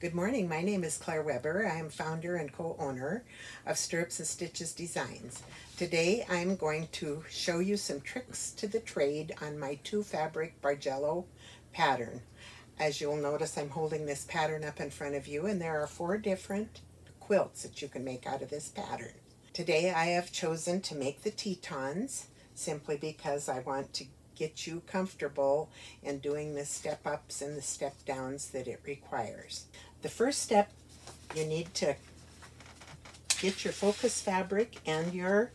Good morning, my name is Claire Weber. I am founder and co-owner of Stirrups and Stitches Designs. Today I'm going to show you some tricks to the trade on my 2-fabric Bargello pattern. As you'll notice, I'm holding this pattern up in front of you, and there are 4 different quilts that you can make out of this pattern. Today I have chosen to make the Tetons simply because I want to get you comfortable in doing the step ups and the step downs that it requires. The first step, you need to get your focus fabric and your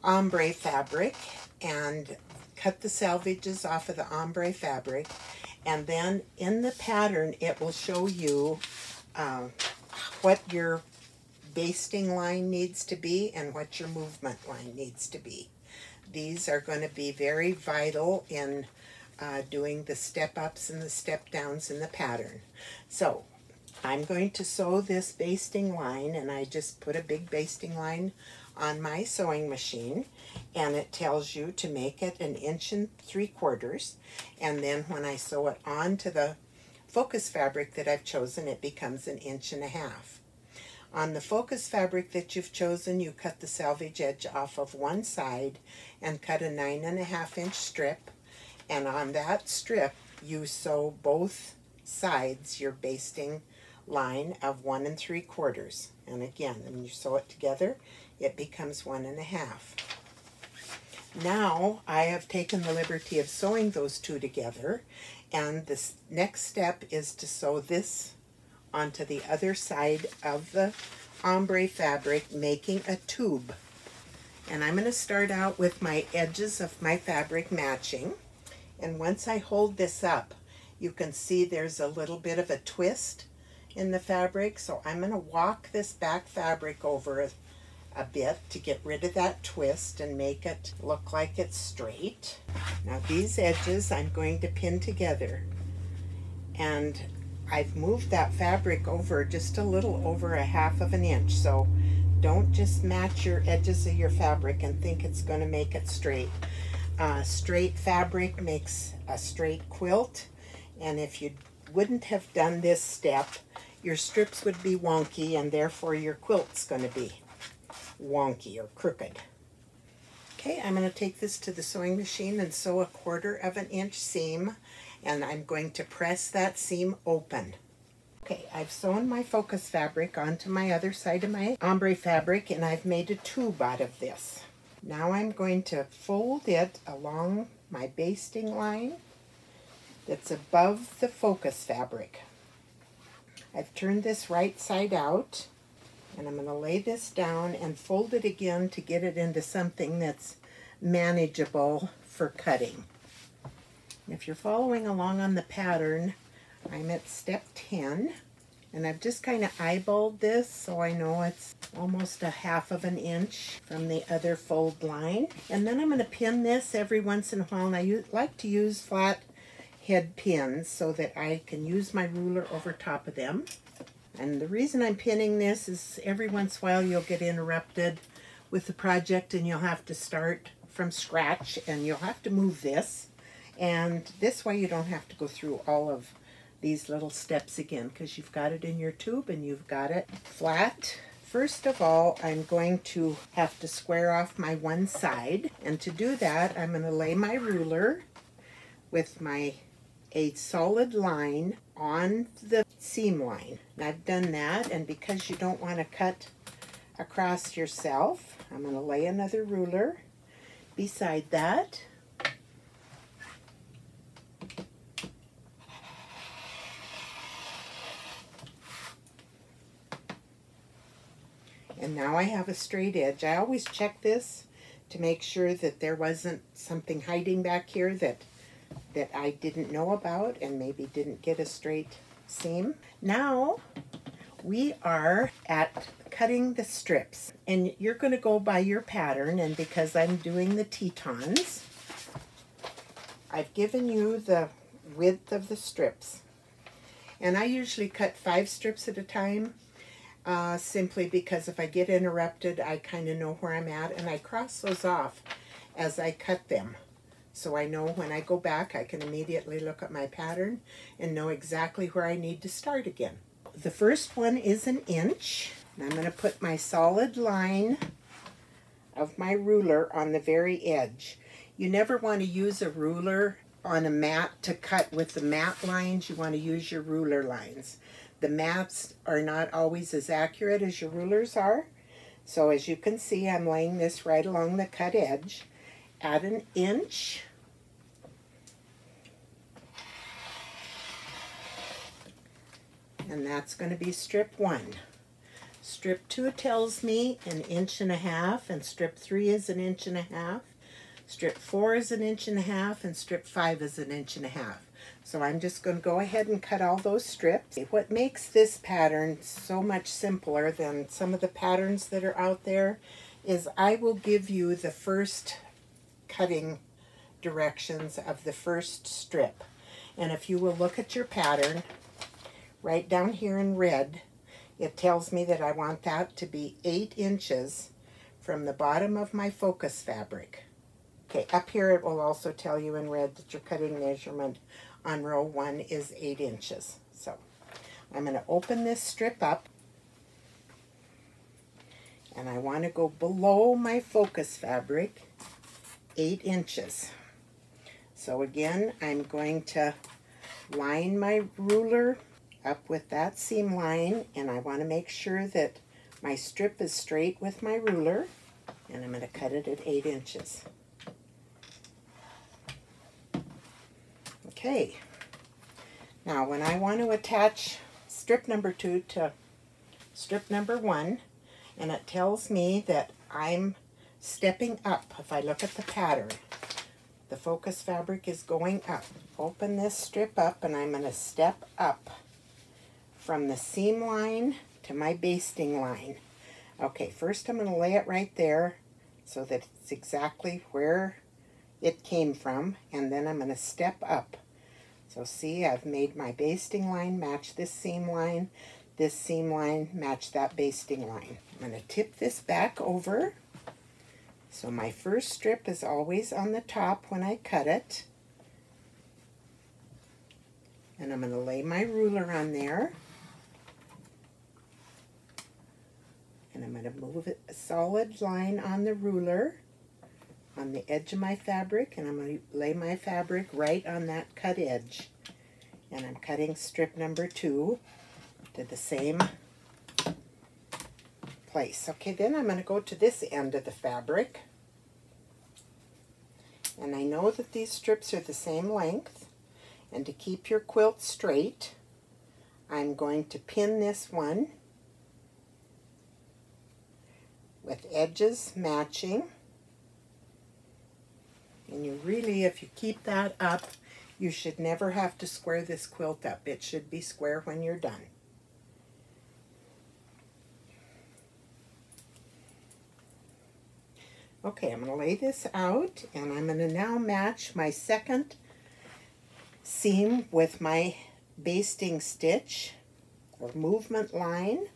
ombre fabric and cut the salvages off of the ombre fabric, and then in the pattern it will show you what your basting line needs to be and what your movement line needs to be. These are going to be very vital in doing the step ups and the step downs in the pattern. So I'm going to sew this basting line, and I just put a big basting line on my sewing machine, and it tells you to make it 1 3/4 inches, and then when I sew it onto the focus fabric that I've chosen, it becomes 1.5 inches. On the focus fabric that you've chosen, you cut the selvage edge off of one side and cut a 9.5-inch strip, and on that strip you sew both sides your basting line of 1 3/4 inches. And again, when you sew it together, it becomes 1.5 inches. Now I have taken the liberty of sewing those two together, and the next step is to sew this onto the other side of the ombre fabric, making a tube. And I'm going to start out with my edges of my fabric matching, and once I hold this up, you can see there's a little bit of a twist in the fabric, so I'm going to walk this back fabric over a bit to get rid of that twist and make it look like it's straight. Now these edges I'm going to pin together, and I've moved that fabric over just a little over 1/2 inch, so don't just match your edges of your fabric and think it's going to make it straight. Straight fabric makes a straight quilt, and if you wouldn't have done this step, your strips would be wonky, and therefore your quilt's going to be wonky or crooked. Okay, I'm going to take this to the sewing machine and sew a 1/4 inch seam, and I'm going to press that seam open. Okay, I've sewn my focus fabric onto my other side of my ombre fabric, and I've made a tube out of this. Now I'm going to fold it along my basting line that's above the focus fabric. I've turned this right side out, and I'm going to lay this down and fold it again to get it into something that's manageable for cutting. If you're following along on the pattern, I'm at step 10, and I've just kind of eyeballed this so I know it's almost 1/2 inch from the other fold line. And then I'm going to pin this every once in a while, and I like to use flat head pins so that I can use my ruler over top of them. And the reason I'm pinning this is every once in a while you'll get interrupted with the project and you'll have to start from scratch, and you'll have to move this. And this way you don't have to go through all of these little steps again, because you've got it in your tube and you've got it flat. First of all, I'm going to have to square off my one side, and to do that I'm going to lay my ruler with a solid line on the seam line. And I've done that, and because you don't want to cut across yourself, I'm going to lay another ruler beside that. And now I have a straight edge. I always check this to make sure that there wasn't something hiding back here that I didn't know about and maybe didn't get a straight seam. Now we are at cutting the strips, and you're going to go by your pattern, and because I'm doing the Tetons, I've given you the width of the strips, and I usually cut 5 strips at a time. Simply because if I get interrupted, I kind of know where I'm at, and I cross those off as I cut them. So I know when I go back, I can immediately look at my pattern and know exactly where I need to start again. the first one is 1 inch. And I'm going to put my solid line of my ruler on the very edge. You never want to use a ruler on a mat to cut with the mat lines. You want to use your ruler lines. The mats are not always as accurate as your rulers are. So as you can see, I'm laying this right along the cut edge at 1 inch. And that's going to be strip 1. Strip 2 tells me 1.5 inches, and strip 3 is 1.5 inches. Strip 4 is 1.5 inches, and strip 5 is 1.5 inches. So I'm just going to go ahead and cut all those strips. What makes this pattern so much simpler than some of the patterns that are out there is I will give you the first cutting directions of the first strip. And if you will look at your pattern, right down here in red, it tells me that I want that to be 8 inches from the bottom of my focus fabric. Okay, up here it will also tell you in red that your cutting measurement on row 1 is 8 inches. So I'm going to open this strip up, and I want to go below my focus fabric 8 inches. So again, I'm going to line my ruler up with that seam line, and I want to make sure that my strip is straight with my ruler, and I'm going to cut it at 8 inches. Okay, now when I want to attach strip number 2 to strip number 1, and it tells me that I'm stepping up. If I look at the pattern, the focus fabric is going up. Open this strip up, and I'm going to step up from the seam line to my basting line. Okay, first I'm going to lay it right there so that it's exactly where it came from, and then I'm going to step up. So see, I've made my basting line match this seam line match that basting line. I'm going to tip this back over. So my first strip is always on the top when I cut it. And I'm going to lay my ruler on there. And I'm going to move a solid line on the ruler on the edge of my fabric, and I'm going to lay my fabric right on that cut edge. And I'm cutting strip number 2 to the same place. Okay, then I'm going to go to this end of the fabric. And I know that these strips are the same length. And to keep your quilt straight, I'm going to pin this one with edges matching. And you really, if you keep that up, you should never have to square this quilt up. It should be square when you're done. Okay, I'm going to lay this out, and I'm going to now match my second seam with my basting stitch or movement line.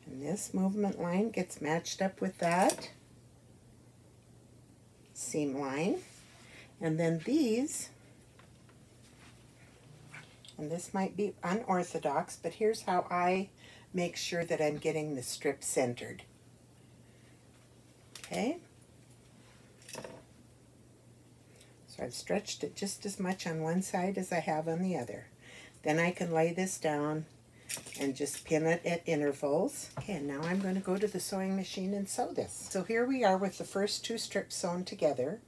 And this movement line gets matched up with that seam line. And then these, and this might be unorthodox, but here's how I make sure that I'm getting the strip centered. Okay? So I've stretched it just as much on one side as I have on the other. Then I can lay this down and just pin it at intervals. Okay, and now I'm going to go to the sewing machine and sew this. So here we are with the first 2 strips sewn together.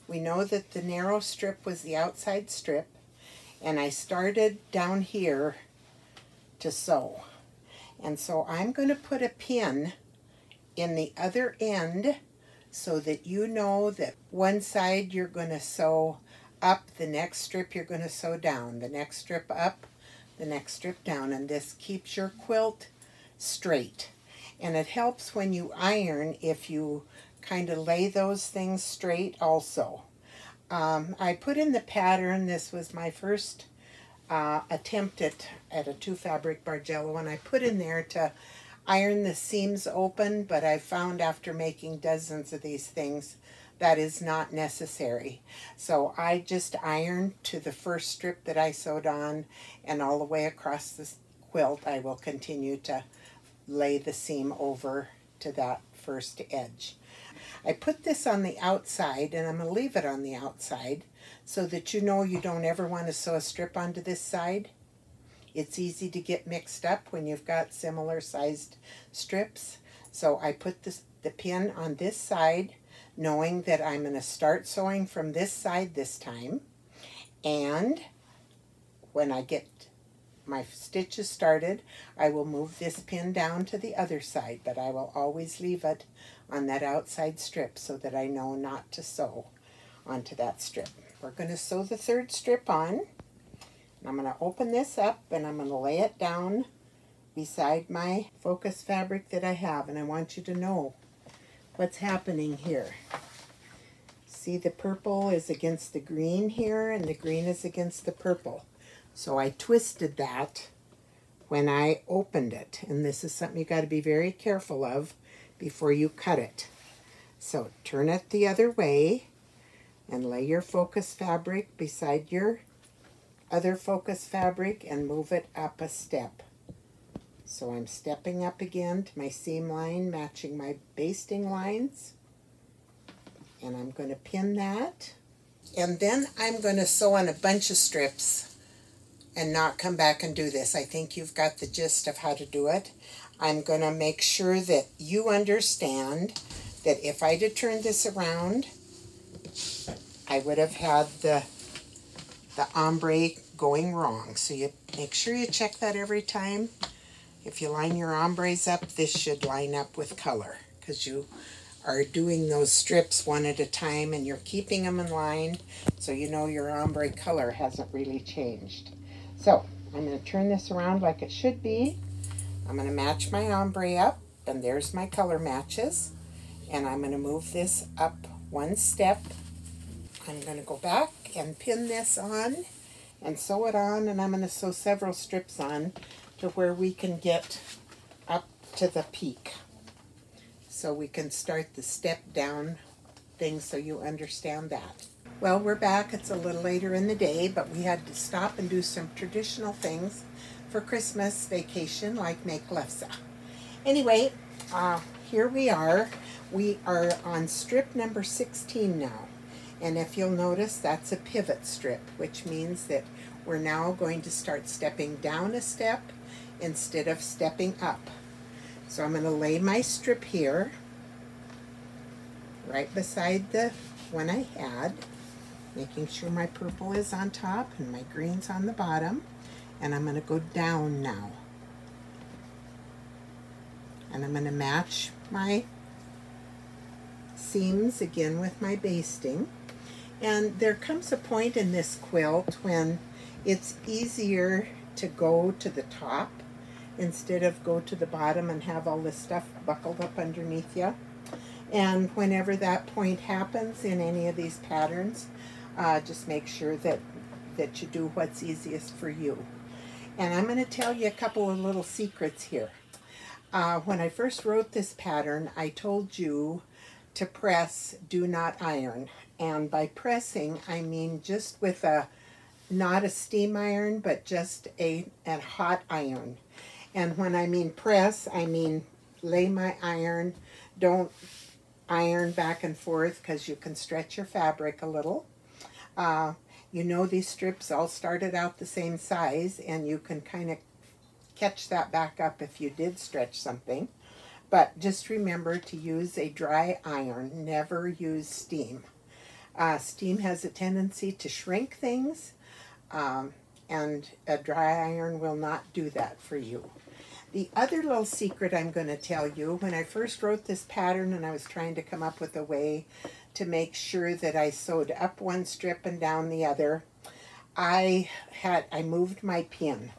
We know that the narrow strip was the outside strip, and I started down here to sew. And so I'm going to put a pin in the other end so that you know that one side you're going to sew up, the next strip you're going to sew down, the next strip up, the next strip down, and this keeps your quilt straight. And it helps when you iron if you kind of lay those things straight also. I put in the pattern, this was my first attempt at a 2 fabric Bargello, and I put in there to iron the seams open, but I've found after making dozens of these things that is not necessary. So I just iron to the first strip that I sewed on, and all the way across the quilt I will continue to lay the seam over to that first edge. I put this on the outside, and I'm going to leave it on the outside so that you know you don't ever want to sew a strip onto this side. It's easy to get mixed up when you've got similar sized strips. So I put the pin on this side, knowing that I'm going to start sewing from this side this time. And when I get my stitches started, I will move this pin down to the other side, but I will always leave it on that outside strip so that I know not to sew onto that strip. We're going to sew the third strip on. I'm going to open this up and I'm going to lay it down beside my focus fabric that I have, and I want you to know what's happening here. See, the purple is against the green here, and the green is against the purple. So I twisted that when I opened it, and this is something you got to be very careful of before you cut it. So turn it the other way and lay your focus fabric beside your other focus fabric and move it up a step. So I'm stepping up again to my seam line, matching my basting lines, and I'm going to pin that. And then I'm going to sew on a bunch of strips and not come back and do this. I think you've got the gist of how to do it. I'm going to make sure that you understand that if I had turned this around, I would have had the ombre going wrong. So you make sure you check that every time. If you line your ombres up, this should line up with color, because you are doing those strips one at a time and you're keeping them in line, so you know your ombre color hasn't really changed. So I'm going to turn this around like it should be. I'm going to match my ombre up, and there's my color matches. And I'm going to move this up one step. I'm going to go back and pin this on and sew it on, and I'm going to sew several strips on to where we can get up to the peak. So we can start the step down thing so you understand that. Well, we're back. It's a little later in the day, but we had to stop and do some traditional things for Christmas vacation, like make lefse. Anyway, here we are. We are on strip number 16 now. And if you'll notice, that's a pivot strip, which means that we're now going to start stepping down a step instead of stepping up. So I'm going to lay my strip here, right beside the one I had, making sure my purple is on top and my green's on the bottom. And I'm going to go down now. And I'm going to match my seams again with my basting. And there comes a point in this quilt when it's easier to go to the top instead of go to the bottom and have all this stuff buckled up underneath you. And whenever that point happens in any of these patterns, just make sure that you do what's easiest for you. And I'm going to tell you a couple of little secrets here. When I first wrote this pattern, I told you to press, do not iron. And by pressing, I mean just with not a steam iron, but just a hot iron. And when I mean press, I mean lay my iron. Don't iron back and forth, because you can stretch your fabric a little. You know, these strips all started out the same size, and you can kind of catch that back up if you did stretch something. But just remember to use a dry iron. Never use steam. Steam has a tendency to shrink things, and a dry iron will not do that for you. The other little secret I'm going to tell you, when I first wrote this pattern and I was trying to come up with a way to make sure that I sewed up one strip and down the other, I moved my pin.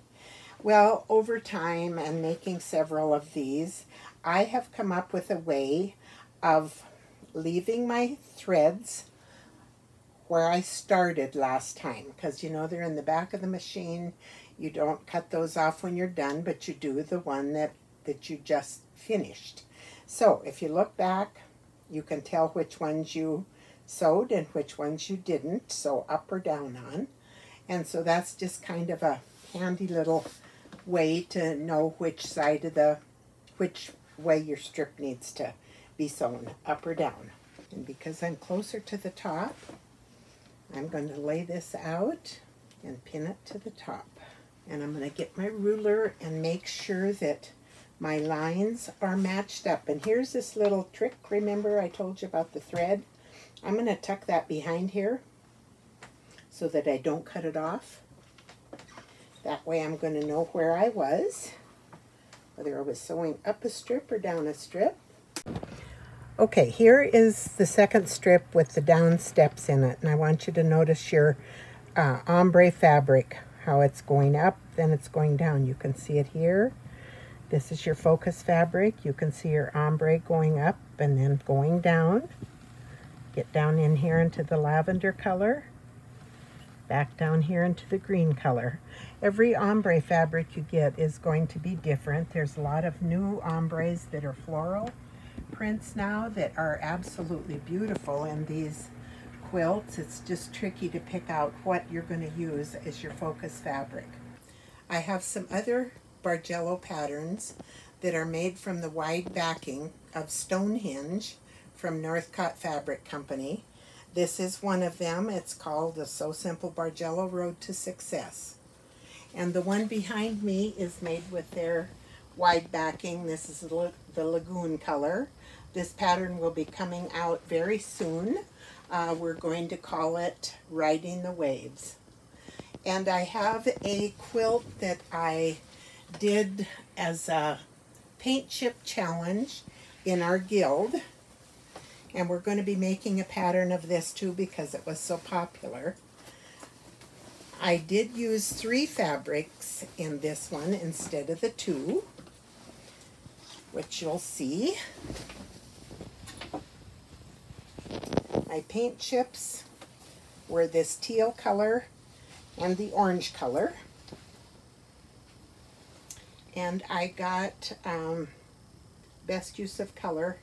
Well, over time and making several of these, I have come up with a way of leaving my threads where I started last time, because you know they're in the back of the machine. You don't cut those off when you're done, but you do the one that that you just finished. So if you look back, you can tell which ones you sewed and which ones you didn't sew up or down on. And so that's just kind of a handy little way to know which way your strip needs to be sewn, up or down. And because I'm closer to the top, I'm going to lay this out and pin it to the top. And I'm going to get my ruler and make sure that my lines are matched up. And here's this little trick. Remember I told you about the thread? I'm going to tuck that behind here so that I don't cut it off. That way I'm going to know where I was, whether I was sewing up a strip or down a strip. Okay, here is the second strip with the down steps in it, and I want you to notice your ombre fabric, how it's going up, then it's going down. You can see it here. This is your focus fabric. You can see your ombre going up and then going down. Get down in here into the lavender color, back down here into the green color. Every ombre fabric you get is going to be different. There's a lot of new ombres that are floral prints now that are absolutely beautiful in these quilts. It's just tricky to pick out what you're going to use as your focus fabric. I have some other Bargello patterns that are made from the wide backing of Stonehenge from Northcott Fabric Company. This is one of them. It's called the So Simple Bargello Road to Success. And the one behind me is made with their wide backing. This is the Lagoon color. This pattern will be coming out very soon. We're going to call it Riding the Waves. And I have a quilt that I did as a paint chip challenge in our guild. And we're going to be making a pattern of this too because it was so popular. I did use 3 fabrics in this one instead of the 2, which you'll see. My paint chips were this teal color and the orange color. And I got Best Use of Color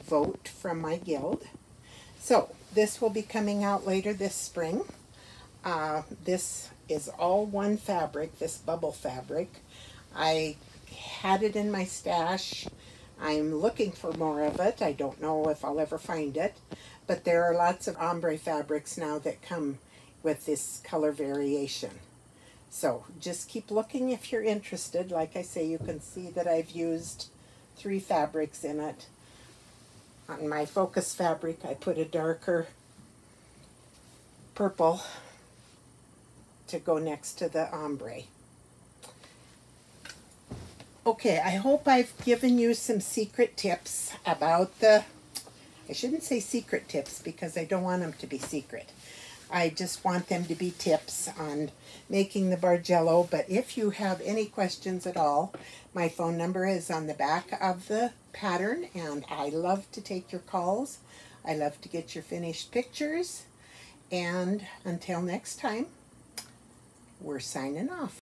vote from my guild. So this will be coming out later this spring. This is all one fabric, this bubble fabric. I had it in my stash. I'm looking for more of it. I don't know if I'll ever find it, but there are lots of ombre fabrics now that come with this color variation. So just keep looking if you're interested. Like I say, you can see that I've used 3 fabrics in it. On my focus fabric, I put a darker purple to go next to the ombre. Okay, I hope I've given you some secret tips about I shouldn't say secret tips because I don't want them to be secret. I just want them to be tips on making the Bargello. But if you have any questions at all, my phone number is on the back of the pattern, and I love to take your calls. I love to get your finished pictures. And until next time, we're signing off.